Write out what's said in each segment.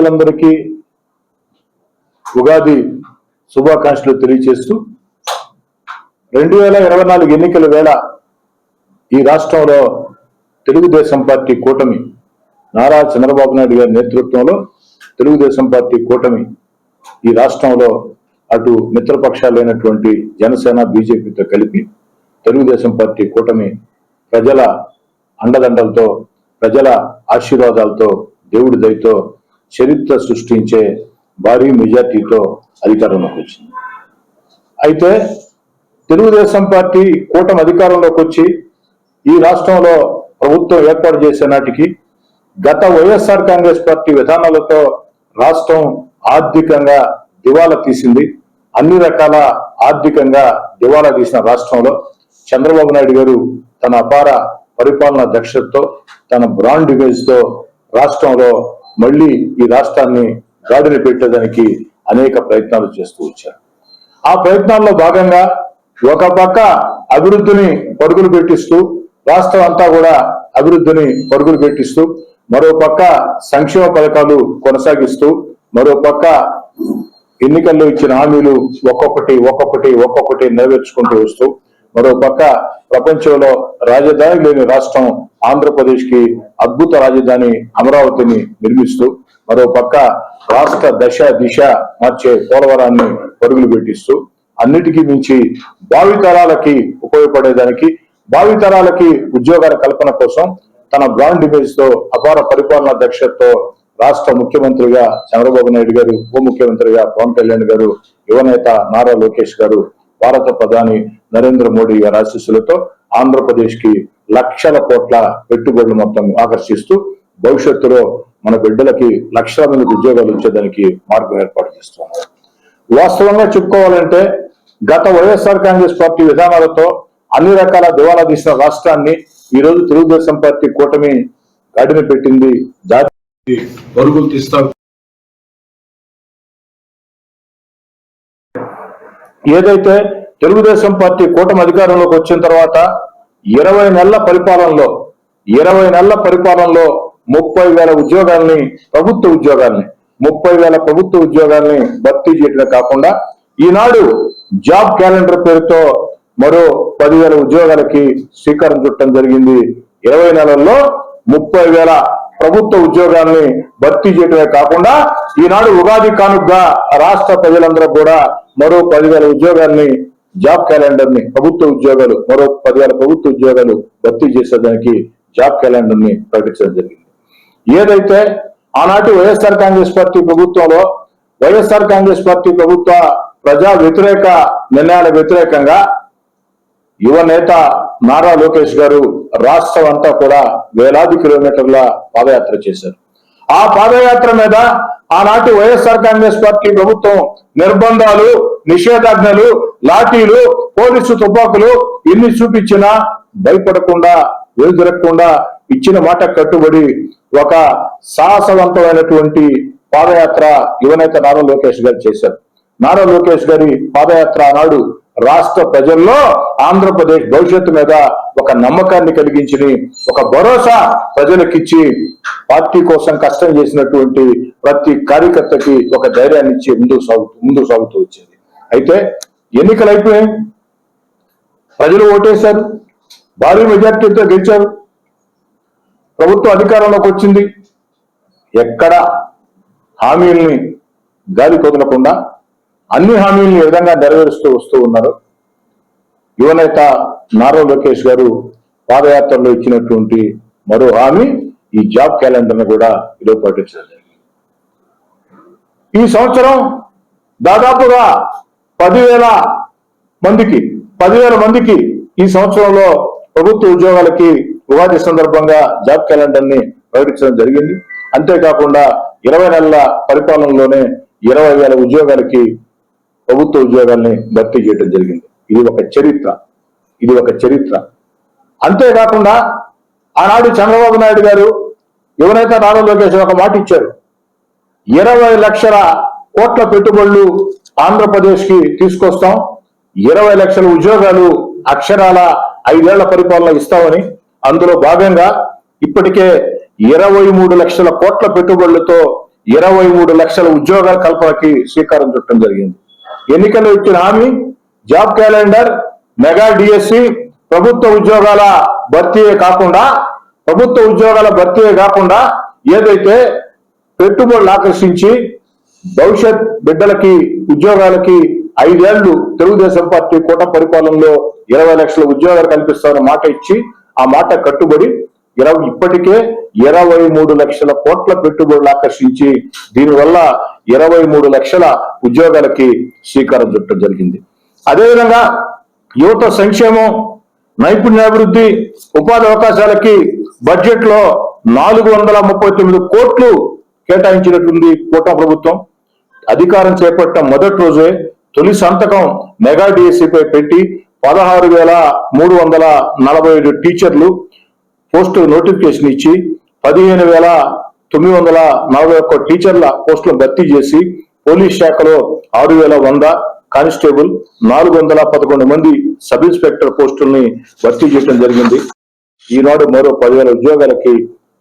అందరికీ ఉగాది శుభాకాంక్షలు తెలియజేస్తూ 2024 ఎన్నికల వేళ ఈ రాష్ట్రంలో తెలుగుదేశం పార్టీ కూటమి నారా చంద్రబాబు నాయుడు గారి నేతృత్వంలో తెలుగుదేశం పార్టీ కూటమి ఈ రాష్ట్రంలో అటు మిత్రపక్షాలైనటువంటి జనసేన బీజేపీతో కలిపి తెలుగుదేశం పార్టీ కూటమి ప్రజల అండదండలతో ప్రజల ఆశీర్వాదాలతో దేవుడి దయతో చరిత్ర సృష్టించే భారీ మెజార్టీతో అధికారంలోకి వచ్చింది. అయితే తెలుగుదేశం పార్టీ కూటమి అధికారంలోకి వచ్చి ఈ రాష్ట్రంలో ప్రభుత్వం ఏర్పాటు చేసే నాటికి గత వైఎస్ఆర్ కాంగ్రెస్ పార్టీ విధానాలతో రాష్ట్రం ఆర్థికంగా దివాలా తీసింది. అన్ని రకాల ఆర్థికంగా దివాలా తీసిన రాష్ట్రంలో చంద్రబాబు నాయుడు గారు తన అపార పరిపాలనా దక్షతతో తన బ్రాండ్ ఇమేజ్ తో రాష్ట్రంలో మళ్ళీ ఈ రాష్ట్రాన్ని గాడిన పెట్టేదానికి అనేక ప్రయత్నాలు చేస్తూ వచ్చారు. ఆ ప్రయత్నాల్లో భాగంగా ఒక పక్క అభివృద్ధిని పరుగులు పెట్టిస్తూ రాష్ట్రం అంతా కూడా అభివృద్ధిని పరుగులు పెట్టిస్తూ మరో పక్క సంక్షేమ పథకాలు కొనసాగిస్తూ మరో పక్క ఎన్నికల్లో ఇచ్చిన హామీలు ఒక్కొక్కటి నెరవేర్చుకుంటూ వస్తూ మరో పక్క ప్రపంచంలో రాజధాని లేని రాష్ట్రం ఆంధ్రప్రదేశ్ కి అద్భుత రాజధాని అమరావతిని నిర్మిస్తూ మరో పక్క రాష్ట్ర దశ దిశ మార్చే పోలవరాన్ని పరుగులు పెట్టిస్తూ అన్నిటికీ మించి భావితరాలకి ఉపయోగపడేదానికి భావితరాలకి ఉద్యోగాల కల్పన కోసం తన బ్రాండ్ ఇమేజ్ తో అపార పరిపాలనా దక్షతతో రాష్ట్ర ముఖ్యమంత్రిగా చంద్రబాబు నాయుడు గారు, ఉప ముఖ్యమంత్రిగా పవన్ కళ్యాణ్ గారు, యువనేత నారా లోకేష్ గారు, భారత ప్రధాని నరేంద్ర మోడీ గారి ఆశీస్సులతో ఆంధ్రప్రదేశ్ కి లక్షల కోట్ల పెట్టుబడులు మొత్తం ఆకర్షిస్తూ భవిష్యత్తులో మన బిడ్డలకి లక్షల మంది ఉద్యోగాలు ఇచ్చేదానికి మార్గం ఏర్పాటు చేస్తున్నారు. వాస్తవంగా చెప్పుకోవాలంటే గత వైఎస్ఆర్ కాంగ్రెస్ పార్టీ విధానాలతో అన్ని రకాల దివాలా తీసిన రాష్ట్రాన్ని ఈ రోజు తెలుగుదేశం పార్టీ కూటమి గాడిన పెట్టింది. దాటి పరుగులు తీస్తా ఏదైతే తెలుగుదేశం పార్టీ కూటమి అధికారంలోకి వచ్చిన తర్వాత 20 నెలల పరిపాలనలో 30,000 ఉద్యోగాల్ని ప్రభుత్వ ఉద్యోగాల్ని భర్తీ చేయడమే కాకుండా ఈనాడు జాబ్ క్యాలెండర్ పేరుతో మరో 10,000 ఉద్యోగాలకి శ్రీకారం చుట్టడం జరిగింది. 20 నెలల్లో 30,000 ప్రభుత్వ ఉద్యోగాల్ని భర్తీ చేయడమే కాకుండా ఈనాడు ఉగాది కానుకగా రాష్ట్ర ప్రజలందరూ కూడా మరో 10,000 ఉద్యోగాల్ని జాబ్ క్యాలెండర్ ని ప్రభుత్వ ఉద్యోగాలు మరో 10,000 ప్రభుత్వ ఉద్యోగాలు భర్తీ చేసేదానికి జాబ్ క్యాలెండర్ ని ప్రకటించడం జరిగింది. ఏదైతే ఆనాటి వైఎస్ఆర్ కాంగ్రెస్ పార్టీ ప్రభుత్వంలో వైఎస్ఆర్ కాంగ్రెస్ పార్టీ ప్రభుత్వ ప్రజా వ్యతిరేక నిర్ణయాల వ్యతిరేకంగా యువ నేత నారా లోకేష్ గారు రాష్ట్రం అంతా కూడా వేలాది కిలోమీటర్ల పాదయాత్ర చేశారు. ఆ పాదయాత్ర మీద ఆనాటి వైఎస్ఆర్ కాంగ్రెస్ పార్టీ ప్రభుత్వం నిర్బంధాలు, నిషేధాజ్ఞలు, లాఠీలు, పోలీసు తుపాకులు ఎన్ని చూపించినా భయపడకుండా వెలుదిరగకుండా ఇచ్చిన మాట కట్టుబడి ఒక సాహసవంతమైనటువంటి పాదయాత్ర యువనేత నారా లోకేష్ గారు చేశారు. నారా లోకేష్ గారి పాదయాత్ర ఆనాడు రాష్ట్ర ప్రజల్లో ఆంధ్రప్రదేశ్ భవిష్యత్తు మీద ఒక నమ్మకాన్ని కలిగించి ఒక భరోసా ప్రజలకిచ్చి పార్టీ కోసం కష్టం చేసినటువంటి ప్రతి కార్యకర్తకి ఒక ధైర్యాన్ని ఇచ్చి ముందుకు సాగుతూ వచ్చేది. అయితే ఎన్నికలు అయిపోయాయి, ప్రజలు ఓటేశారు, భారీ మెజార్టీతో గెలిచారు, ప్రభుత్వం అధికారంలోకి వచ్చింది. ఎక్కడ హామీల్ని గాలి కొదలకుండా అన్ని హామీల్ని ఏ విధంగా నెరవేరుస్తూ వస్తూ ఉన్నారు. యువనేత నారా లోకేష్ గారు పాదయాత్రలో ఇచ్చినటువంటి మరో హామీ ఈ జాబ్ క్యాలెండర్ ను కూడా ఈరోజు ప్రకటించడం జరిగింది. ఈ సంవత్సరం దాదాపుగా 10,000 మందికి ఈ సంవత్సరంలో ప్రభుత్వ ఉద్యోగాలకి ఉగాది సందర్భంగా జాబ్ క్యాలెండర్ ని ప్రకటించడం జరిగింది. అంతేకాకుండా 20 నెలల పరిపాలనలోనే 20,000 ఉద్యోగాలకి ప్రభుత్వ ఉద్యోగాల్ని భర్తీ చేయడం జరిగింది. ఇది ఒక చరిత్ర. అంతేకాకుండా ఆనాడు చంద్రబాబు నాయుడు గారు యువనేత నారా లోకేష్ ఒక మాట ఇచ్చారు. 20 లక్షల కోట్ల పెట్టుబడులు ఆంధ్రప్రదేశ్ కి తీసుకొస్తాం, 20 లక్షల ఉద్యోగాలు అక్షరాల 5 ఏళ్ల పరిపాలన ఇస్తామని. అందులో భాగంగా ఇప్పటికే 23 లక్షల కోట్ల పెట్టుబడులతో 23 లక్షల ఉద్యోగాల కల్పనకి శ్రీకారం చుట్టడం జరిగింది. ఎన్నికల్లో ఇచ్చిన హామీ జాబ్ క్యాలెండర్, మెగా డిఎస్సి, ప్రభుత్వ ఉద్యోగాల భర్తీయే కాకుండా ఏదైతే పెట్టుబడులు ఆకర్షించి భవిష్యత్ బిడ్డలకి ఉద్యోగాలకి 5 ఏళ్లు తెలుగుదేశం పార్టీ కూటమి పరిపాలనలో 20 లక్షల ఉద్యోగాలు కల్పిస్తామన్న మాట ఇచ్చి ఆ మాట కట్టుబడి ఇప్పటికే 23 లక్షల కోట్ల పెట్టుబడులు ఆకర్షించి దీనివల్ల 23 లక్షల ఉద్యోగాలకి శ్రీకారం చుట్టడం జరిగింది. అదేవిధంగా యువత సంక్షేమం, నైపుణ్యాభివృద్ధి, ఉపాధి అవకాశాలకి బడ్జెట్ లో 439 కోట్లు కేటాయించినటువంటి కూటమి ప్రభుత్వం. అధికారం చేపట్టిన మొదటి రోజే తొలి సంతకం మెగా డిఎస్సిపై పెట్టి 16,347 టీచర్లు పోస్టు నోటిఫికేషన్ ఇచ్చి 15,941 టీచర్ల పోస్టులు భర్తీ చేసి పోలీస్ శాఖలో 6,100 కానిస్టేబుల్, 411 మంది సబ్ ఇన్స్పెక్టర్ పోస్టుల్ని భర్తీ చేయడం జరిగింది. ఈనాడు మరో 10,000 ఉద్యోగాలకి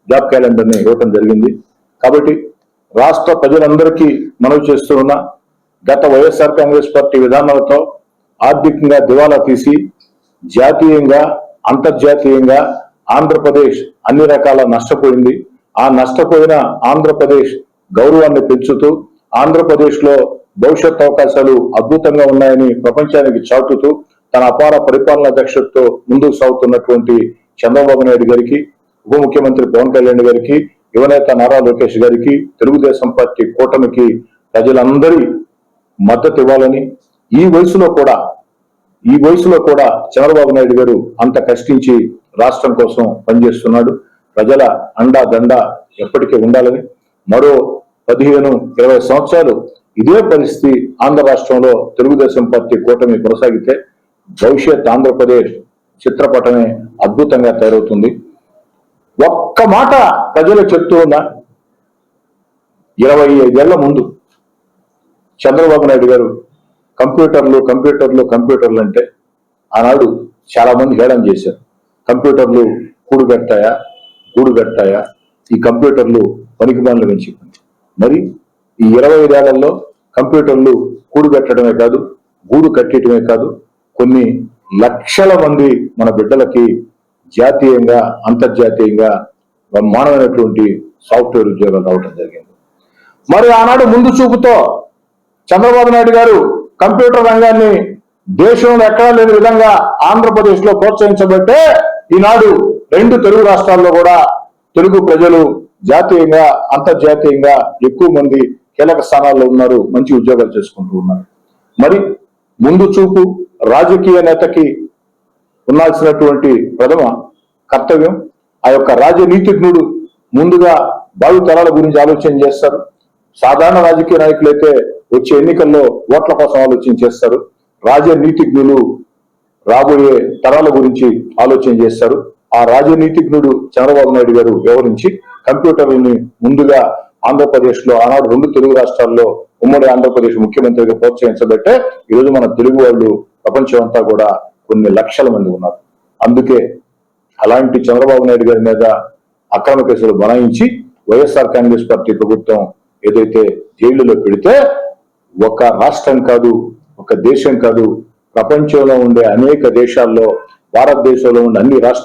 జాబ్ క్యాలెండర్ ని ఇవ్వడం జరిగింది. కాబట్టి రాష్ట్ర ప్రజలందరికీ మనవి చేస్తూ ఉన్న గత వైఎస్ఆర్ కాంగ్రెస్ పార్టీ విధానాలతో ఆర్థికంగా దివాలా తీసి జాతీయంగా అంతర్జాతీయంగా ఆంధ్రప్రదేశ్ అన్ని రకాల నష్టపోయింది. ఆ నష్టపోయిన ఆంధ్రప్రదేశ్ గౌరవాన్ని పెంచుతూ ఆంధ్రప్రదేశ్ లో భవిష్యత్ అవకాశాలు అద్భుతంగా ఉన్నాయని ప్రపంచానికి చాటుతూ తన అపార పరిపాలనా దక్షతతో ముందుకు సాగుతున్నటువంటి చంద్రబాబు నాయుడు గారికి, ఉప ముఖ్యమంత్రి పవన్ కళ్యాణ్ గారికి, యువనేత నారా లోకేష్ గారికి, తెలుగుదేశం పార్టీ కూటమికి ప్రజలందరి మద్దతు ఇవ్వాలని, ఈ వయసులో కూడా చంద్రబాబు నాయుడు గారు అంత కష్టించి రాష్ట్రం కోసం పనిచేస్తున్నాడు. ప్రజల అండా దండ ఎప్పటికీ ఉండాలని, మరో 15-20 సంవత్సరాలు ఇదే పరిస్థితి ఆంధ్ర రాష్ట్రంలో తెలుగుదేశం పార్టీ కూటమి కొనసాగితే భవిష్యత్ ఆంధ్రప్రదేశ్ చిత్రపటమే అద్భుతంగా తయారవుతుంది. ఒక్క మాట ప్రజలు చెప్తూ ఉన్న 25 ఏళ్ల ముందు చంద్రబాబు నాయుడు గారు కంప్యూటర్లు అంటే ఆనాడు చాలా మంది హేళన చేశారు. కంప్యూటర్లు గూడు కట్టాయా, ఈ కంప్యూటర్లు పనికి పనులు పెంచుకుంది. మరి ఈ 25 ఏళ్లలో కంప్యూటర్లు గూడు కట్టడమే కాదు కొన్ని లక్షల మంది మన బిడ్డలకి జాతీయంగా అంతర్జాతీయంగా బ్రహ్మాండమైనటువంటి సాఫ్ట్వేర్ ఉద్యోగాలు రావడం జరిగింది. మరి ఆనాడు ముందు చూపుతో చంద్రబాబు నాయుడు గారు కంప్యూటర్ రంగాన్ని దేశంలో ఎక్కడా లేని విధంగా ఆంధ్రప్రదేశ్ లో ప్రోత్సహించబట్టే ఈనాడు 2 తెలుగు రాష్ట్రాల్లో కూడా తెలుగు ప్రజలు జాతీయంగా అంతర్జాతీయంగా ఎక్కువ మంది కీలక స్థానాల్లో ఉన్నారు, మంచి ఉద్యోగాలు చేసుకుంటూ ఉన్నారు. మరి ముందు చూపు రాజకీయ నేతకి ఉండాల్సినటువంటి ప్రథమ కర్తవ్యం, ఆ యొక్క రాజనీతిజ్ఞుడు ముందుగా భావి తరాల గురించి ఆలోచన చేస్తారు. సాధారణ రాజకీయ నాయకులైతే వచ్చే ఎన్నికల్లో ఓట్ల కోసం ఆలోచన చేస్తారు. రాజనీతిజ్ఞులు రాబోయే తరాల గురించి ఆలోచన చేస్తారు. ఆ రాజనీతిజ్ఞుడు చంద్రబాబు నాయుడు గారు వ్యవహరించి కంప్యూటర్లని ముందుగా ఆంధ్రప్రదేశ్ లో ఆనాడు 2 తెలుగు రాష్ట్రాల్లో ఉమ్మడి ఆంధ్రప్రదేశ్ ముఖ్యమంత్రిగా ప్రోత్సహించబట్టే ఈరోజు మన తెలుగు వాళ్ళు ప్రపంచం అంతా కూడా కొన్ని లక్షల మంది ఉన్నారు. అందుకే అలాంటి చంద్రబాబు నాయుడు గారి మీద అక్రమ కేసులు బనాయించి వైఎస్ఆర్ కాంగ్రెస్ పార్టీ ప్రభుత్వం ఏదైతే జైలులో పెడితే ఒక రాష్ట్రం కాదు, ఒక దేశం కాదు, ప్రపంచంలో ఉండే అనేక దేశాల్లో, భారతదేశంలో ఉండే అన్ని రాష్ట్రాలు